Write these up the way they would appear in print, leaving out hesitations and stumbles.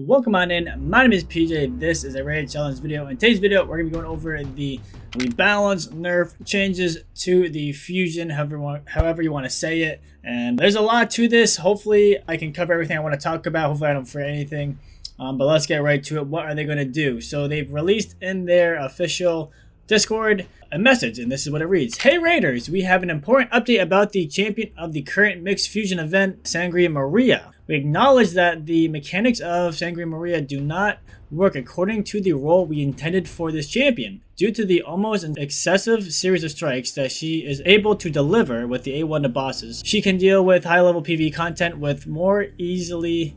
welcome on in. My name is PJ. This is a raid challenge video. In today's video, we're going to be going over the rebalance nerf changes to the fusion, however you want to say it. And there's a lot to this. Hopefully, I can cover everything I want to talk about. Hopefully, I don't forget anything. But let's get right to it. What are they going to do? So they've released in their official Discord a message, and this is what it reads. Hey Raiders, we have an important update about the champion of the current mixed fusion event, Sanguine Maria. We acknowledge that the mechanics of Sanguine Maria do not work according to the role we intended for this champion. Due to the almost excessive series of strikes that she is able to deliver with the A1 to bosses, she can deal with high-level PvE content with much more easily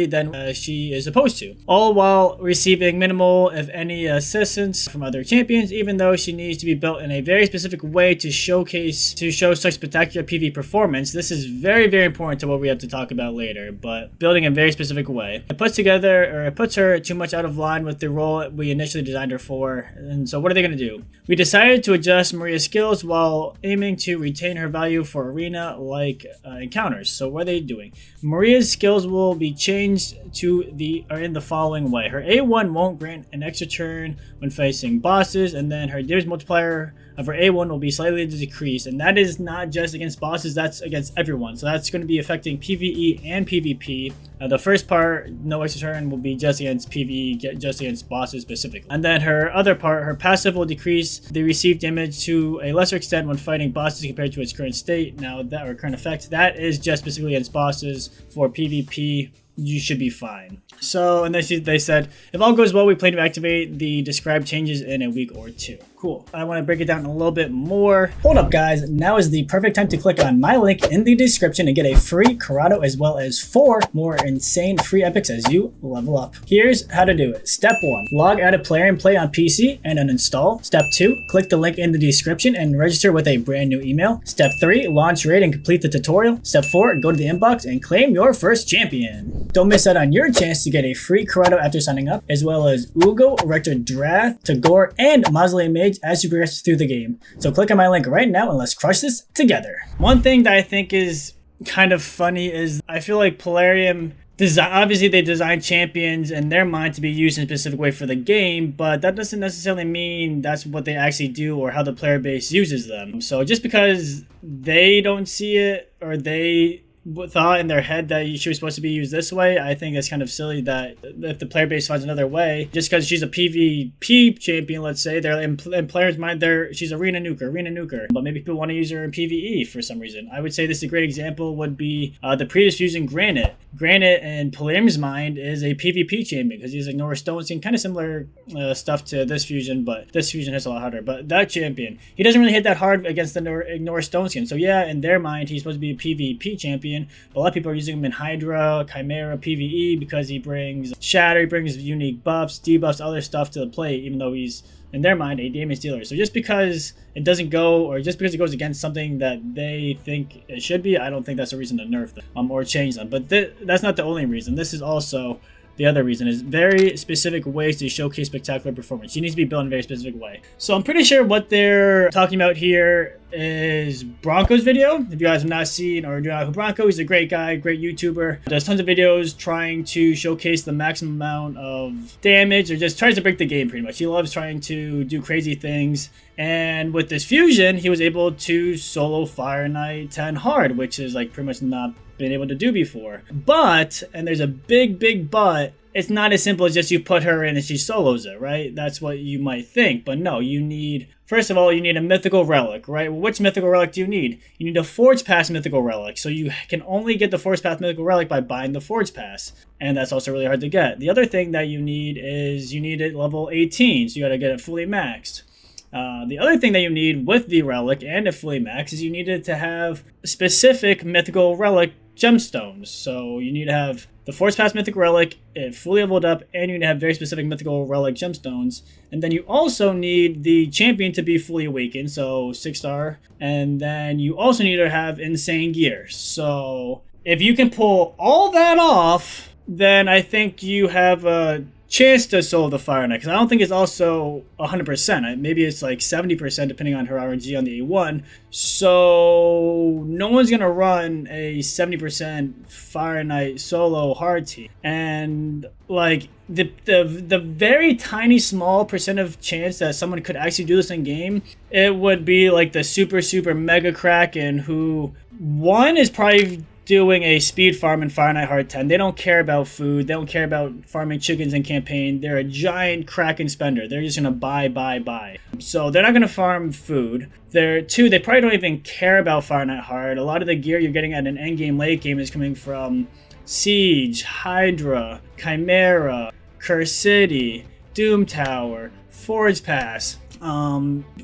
than she is supposed to, all while receiving minimal, if any, assistance from other champions, even though she needs to be built in a very specific way to show such spectacular PvE performance. This is very, very important to what we have to talk about later, but building in a very specific way. It puts her too much out of line with the role we initially designed her for. And so what are they going to do? We decided to adjust Maria's skills while aiming to retain her value for arena-like encounters. So what are they doing? Maria's skills will be changed in the following way. Her A1 won't grant an extra turn when facing bosses, and then her damage multiplier of her A1 will be slightly decreased, and that is not just against bosses, that's against everyone. So that's going to be affecting PvE and PvP. The first part, no extra turn, will be just against PvE, just against bosses specifically. And then her other part, her passive will decrease the received damage to a lesser extent when fighting bosses compared to its current state. Now, that current effect, that is just specifically against bosses. For PvP, you should be fine. So, and then they said, if all goes well, we plan to activate the described changes in a week or two. Cool. I want to break it down a little bit more. Hold up, guys. Now is the perfect time to click on my link in the description and get a free Karato as well as 4 more insane free epics as you level up. Here's how to do it. Step 1. Log out of Player and Play on PC and uninstall. Step 2. Click the link in the description and register with a brand new email. Step 3. Launch raid and complete the tutorial. Step 4. Go to the inbox and claim your first champion. Don't miss out on your chance to get a free Karato after signing up, as well as Uugo, Rector Drath, Tagoar, and Mausoleum Mage as you progress through the game. So click on my link right now and let's crush this together. One thing that I think is kind of funny is I feel like Plarium obviously they design champions in their mind to be used in a specific way for the game, but that doesn't necessarily mean that's what they actually do or how the player base uses them. So just because they don't see it or they thought in their head that she was supposed to be used this way, I think it's kind of silly that if the player base finds another way, just because she's a PvP champion, let's say, they're in players' mind, she's arena nuker, but maybe people want to use her in PvE for some reason. I would say this is a great example would be the previous fusion Granite. Granite in Plarium's mind is a PvP champion because he's like North Stone Skin, kind of similar stuff to this fusion, but this fusion hits a lot harder. But that champion, he doesn't really hit that hard against the North Stone Skin. So yeah, in their mind, he's supposed to be a PvP champion. But a lot of people are using him in Hydra, Chimera, PvE because he brings Shatter, he brings unique buffs, debuffs, other stuff to the play, even though he's, in their mind, a damage dealer. So just because it doesn't go, or just because it goes against something that they think it should be, I don't think that's a reason to nerf them or change them. But that's not the only reason. This is also the other reason, is very specific ways to showcase spectacular performance. She needs to be built in a very specific way. So I'm pretty sure what they're talking about here is Bronco's video. If you guys have not seen or do not know who Bronco, he's a great guy, great YouTuber. Does tons of videos trying to showcase the maximum amount of damage, or just tries to break the game pretty much. He loves trying to do crazy things. And with this fusion, he was able to solo Fire Knight 10 hard, which is like pretty much not been able to do before. But, and there's a big but, it's not as simple as just you put her in and she solos it, right? That's what you might think. But no, you need, first of all, you need a mythical relic, right? Well, which mythical relic do you need? You need a Forge Pass mythical relic. So you can only get the Forge Pass mythical relic by buying the Forge Pass. And that's also really hard to get. The other thing that you need is you need it level 18. So you got to get it fully maxed. The other thing that you need with the relic and a fully max is you needed to have specific mythical relic gemstones. So you need to have the Force Pass mythic relic, it fully leveled up, and you need to have very specific mythical relic gemstones. And then you also need the champion to be fully awakened, so 6-star. And then you also need to have insane gear. So if you can pull all that off, then I think you have a chance to solo the Fire Knight, because I don't think it's also 100%. Maybe it's like 70% depending on her RNG on the A1. So no one's gonna run a 70% Fire Knight solo hard team, and like the very tiny small percent of chance that someone could actually do this in game, it would be like the super mega Kraken, who one is probably doing a speed farm in Fire Knight Hard 10. They don't care about food. They don't care about farming chickens in campaign. They're a giant Kraken spender. They're just gonna buy. So they're not gonna farm food. They probably don't even care about Fire Knight Hard. A lot of the gear you're getting at an end game, late game is coming from Siege, Hydra, Chimera, Curse City, Doom Tower, Forge Pass,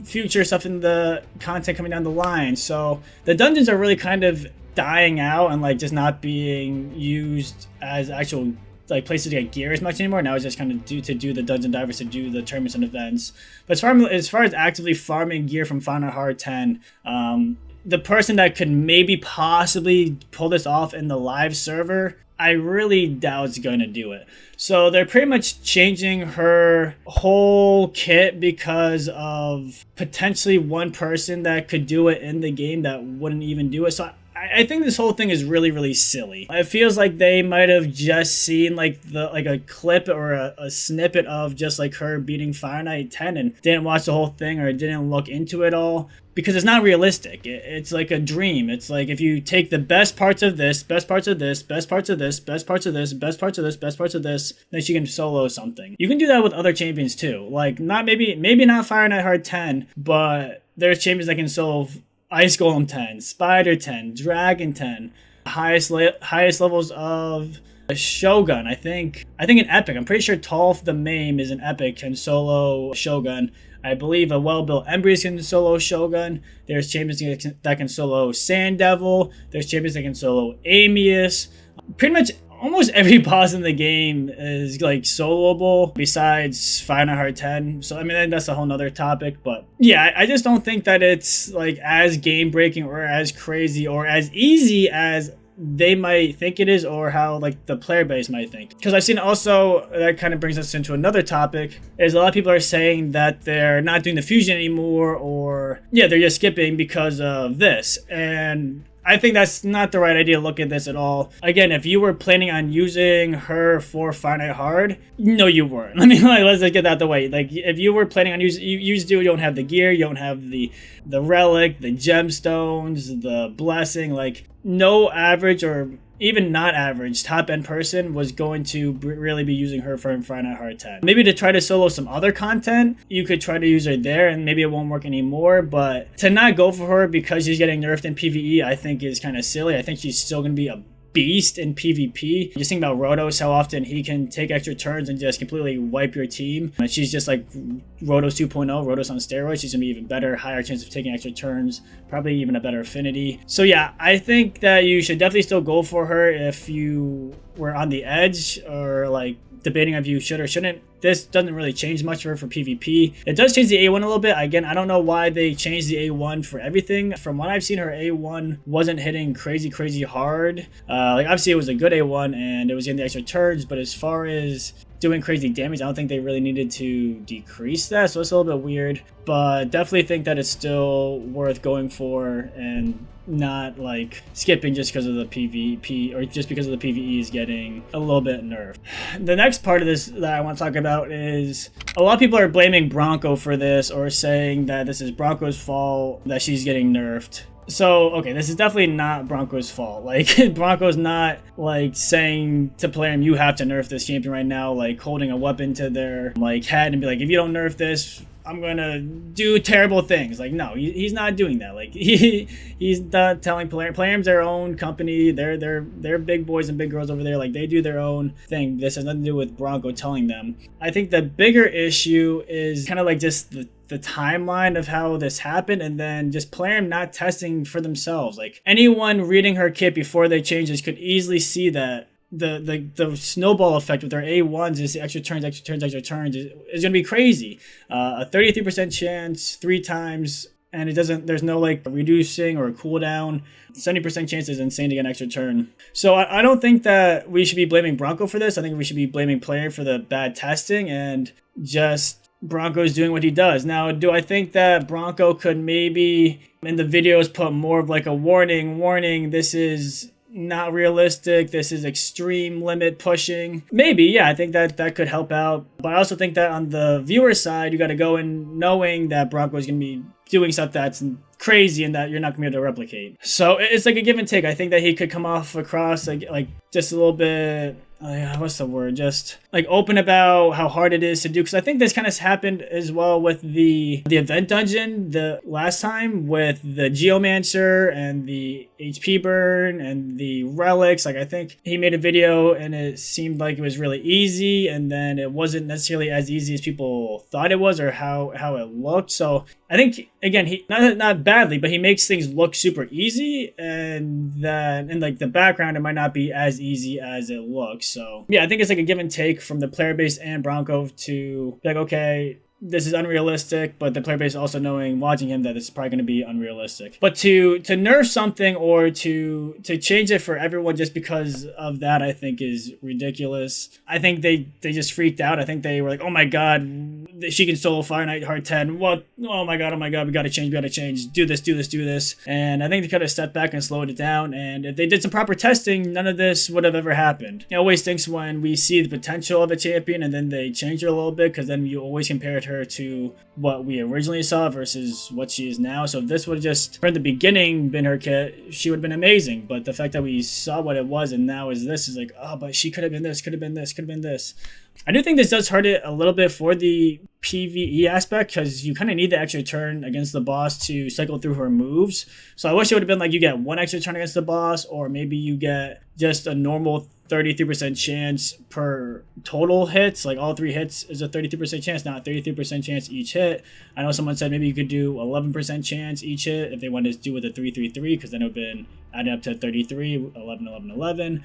future stuff in the content coming down the line. So the dungeons are really kind of dying out and like just not being used as actual like places to get gear as much anymore. Now it's just kind of to do the dungeon divers, to do the tournaments and events. But as far as actively farming gear from Final Hard 10, the person that could maybe possibly pull this off in the live server, I really doubt is going to do it. So they're pretty much changing her whole kit because of potentially one person that could do it in the game that wouldn't even do it. So I think this whole thing is really silly. It feels like they might have just seen like a clip or a snippet of just like her beating Fire Knight 10 and didn't watch the whole thing or didn't look into it all, because it's not realistic. It's like a dream. It's like if you take the best parts of this, best parts of this, best parts of this, best parts of this, best parts of this, best parts of this, then she can solo something. You can do that with other champions too. Like maybe not Fire Knight Hard 10, but there's champions that can solo Ice Golem 10, Spider 10, Dragon 10, highest levels of Shogun. I think an Epic. I'm pretty sure Tolf the Mame is an Epic, can solo Shogun. I believe a well-built Embrys can solo Shogun. There's champions that can solo Sand Devil. There's champions that can solo Amius. Pretty much almost every boss in the game is like soloable besides Fire Knight Hard 10. So I mean, that's a whole nother topic, but yeah, I just don't think that it's like as game breaking or as crazy or as easy as they might think it is, or how like the player base might think. Because I've seen also, that kind of brings us into another topic, is a lot of people are saying that they're not doing the fusion anymore, or yeah, they're just skipping because of this. And I think that's not the right idea to look at this at all. Again, if you were planning on using her for Fire Knight Hard, no, you weren't. I mean, like, let's just get that out the way. Like, if you were planning on using, you don't have the gear, you don't have the relic, the gemstones, the blessing. Like, no average or even not average top-end person was going to really be using her for Fire Knight Hard 10. Maybe to try to solo some other content, you could try to use her there and maybe it won't work anymore, but to not go for her because she's getting nerfed in PvE, I think is kind of silly. I think she's still going to be a beast in PvP. Just think about Rotos, how often he can take extra turns and just completely wipe your team. And she's just like Rotos 2.0, Rotos on steroids. She's gonna be even better, higher chance of taking extra turns, probably even a better affinity. So yeah, I think that you should definitely still go for her if you were on the edge or like debating if you should or shouldn't. This doesn't really change much for her for PvP. It does change the A1 a little bit. Again, I don't know why they changed the A1 for everything. From what I've seen, her A1 wasn't hitting crazy hard. Like obviously it was a good A1 and it was getting the extra turns, but as far as doing crazy damage, I don't think they really needed to decrease that. So it's a little bit weird, but definitely think that it's still worth going for and not like skipping just because of the PvP or just because of the PvE is getting a little bit nerfed. The next part of this that I want to talk about is a lot of people are blaming Bronco for this or saying that this is Bronco's fault that she's getting nerfed. So, okay, this is definitely not Bronco's fault. Like, Bronco's not, like, saying to player, you have to nerf this champion right now, like, holding a weapon to their, like, head and be like, if you don't nerf this, I'm gonna do terrible things. Like, no, he's not doing that. Like, he's not telling Player's their own company. They're big boys and big girls over there. Like, they do their own thing. This has nothing to do with Bronco telling them. I think the bigger issue is kind of like just the timeline of how this happened, and then just player not testing for themselves. Like, anyone reading her kit before they change this could easily see that the snowball effect with their A1s is extra turns is going to be crazy. A 33% chance 3 times, and there's no like reducing or cooldown. 70% chance is insane to get an extra turn. So I don't think that we should be blaming Bronco for this. I think we should be blaming player for the bad testing and just Bronco's doing what he does. Now, do I think that Bronco could maybe in the videos put more of like a warning, this is not realistic, this is extreme limit pushing? Maybe, yeah, I think that could help out. But I also think that on the viewer side, you got to go in knowing that Bronco is going to be doing stuff that's crazy and that you're not going to be able to replicate. So it's like a give and take. I think that he could come off across like just a little bit, what's the word? Just like open about how hard it is to do. Because I think this kind of happened as well with the event dungeon the last time with the Geomancer and the HP burn and the relics. Like I think he made a video and it seemed like it was really easy, and then it wasn't necessarily as easy as people thought it was or how it looked. So I think again, he not badly, but he makes things look super easy, and then in like the background it might not be as easy as it looks. So yeah, I think it's like a give and take from the player base and Bronco to be like, okay, this is unrealistic, but the player base also knowing, watching him, that it's probably going to be unrealistic. But to nerf something or to change it for everyone just because of that, I think is ridiculous. I think they just freaked out. I think they were like, oh my god, she can solo Fire Knight hard 10. What? Oh my god, we gotta change. Do this. And I think they could have stepped back and slowed it down. And if they did some proper testing, none of this would have ever happened. It always stinks when we see the potential of a champion and then they change her a little bit, because then you always compare her to what we originally saw versus what she is now. So if this would have just from the beginning been her kit, she would have been amazing. But the fact that we saw what it was and now is like, oh, but she could have been this. I do think this does hurt it a little bit for the PvE aspect, because you kind of need the extra turn against the boss to cycle through her moves. So I wish it would have been like you get one extra turn against the boss, or maybe you get just a normal 33% chance per total hits. Like all 3 hits is a 33% chance, not 33% chance each hit. I know someone said maybe you could do 11% chance each hit if they wanted to do with a 3-3-3, because then it would have been added up to 33, 11.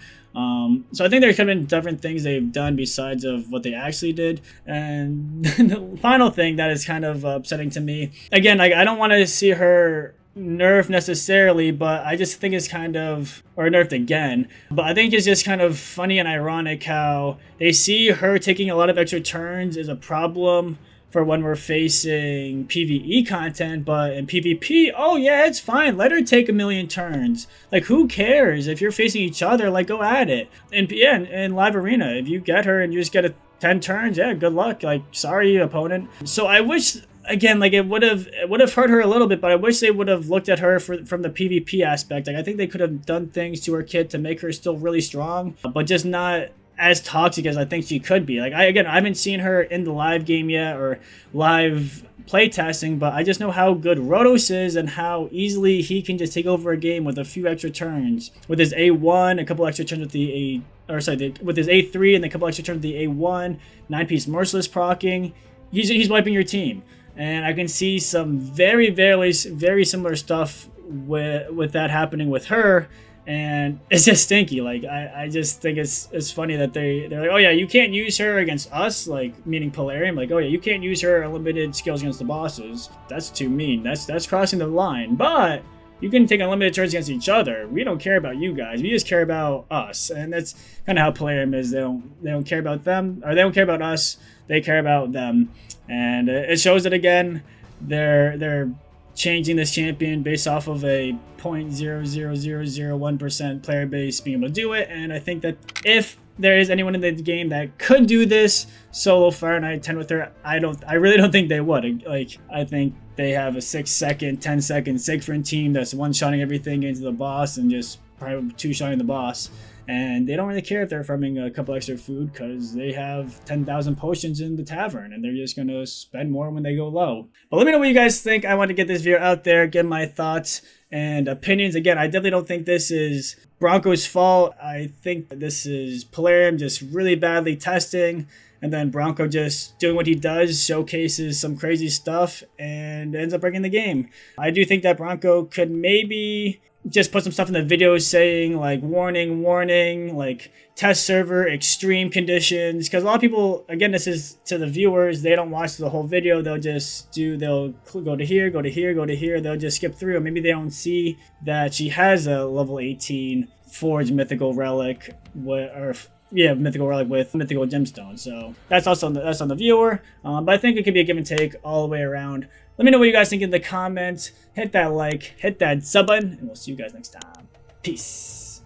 So I think there could have been different things they've done besides of what they actually did. And the final thing that is kind of upsetting to me, again, like I don't want to see her nerfed necessarily, but I just think it's kind of, or nerfed again, but I think it's just kind of funny and ironic how they see her taking a lot of extra turns is a problem for when we're facing PvE content, but in PvP, oh yeah, it's fine, let her take a million turns. Like, who cares? If you're facing each other, like, go at it. And yeah, in live arena, if you get her and you just get a 10 turns, yeah, good luck. Like, sorry, opponent. So I wish, again, like it would have hurt her a little bit, but I wish they would have looked at her from the PvP aspect. Like I think they could have done things to her kit to make her still really strong, but just not as toxic as I think she could be. Like I haven't seen her in the live game yet or live play testing, but I just know how good Rotos is and how easily he can just take over a game with a few extra turns. With his A1, a couple extra turns with with his A3 and a couple extra turns with the A1, 9-piece Merciless procking, he's wiping your team. And I can see some very, very, very similar stuff with that happening with her. And it's just stinky. Like, I just think it's funny that they're like, oh yeah, you can't use her against us, like, meaning Polarium. Like, oh yeah, you can't use her unlimited skills against the bosses. That's too mean. That's crossing the line. But you can take unlimited turns against each other. We don't care about you guys. We just care about us. And that's kind of how Polarium is. They don't care about them, or they don't care about us. They care about them. And it shows that again, they're changing this champion based off of a 0.00001% player base being able to do it. And I think that if there is anyone in the game that could do this solo Fire Knight 10 with her, I really don't think they would. Like, I think they have a 6-second, 10-second Siegfried team that's one-shotting everything into the boss and just probably two-shotting the boss. And they don't really care if they're farming a couple extra food, because they have 10,000 potions in the tavern and they're just going to spend more when they go low. But let me know what you guys think. I want to get this video out there, get my thoughts and opinions. Again, I definitely don't think this is Bronco's fault. I think this is Polarium just really badly testing, and then Bronco just doing what he does, showcases some crazy stuff and ends up breaking the game. I do think that Bronco could maybe just put some stuff in the video saying like warning, warning, like test server, extreme conditions. Because a lot of people, again, this is to the viewers, they don't watch the whole video. They'll go to here, go to here, go to here. They'll just skip through, or maybe they don't see that she has a level 18 forged mythical relic, mythical relic with mythical gemstone. So that's also on the viewer. But I think it could be a give and take all the way around. Let me know what you guys think in the comments. Hit that like, hit that sub button, and we'll see you guys next time. Peace.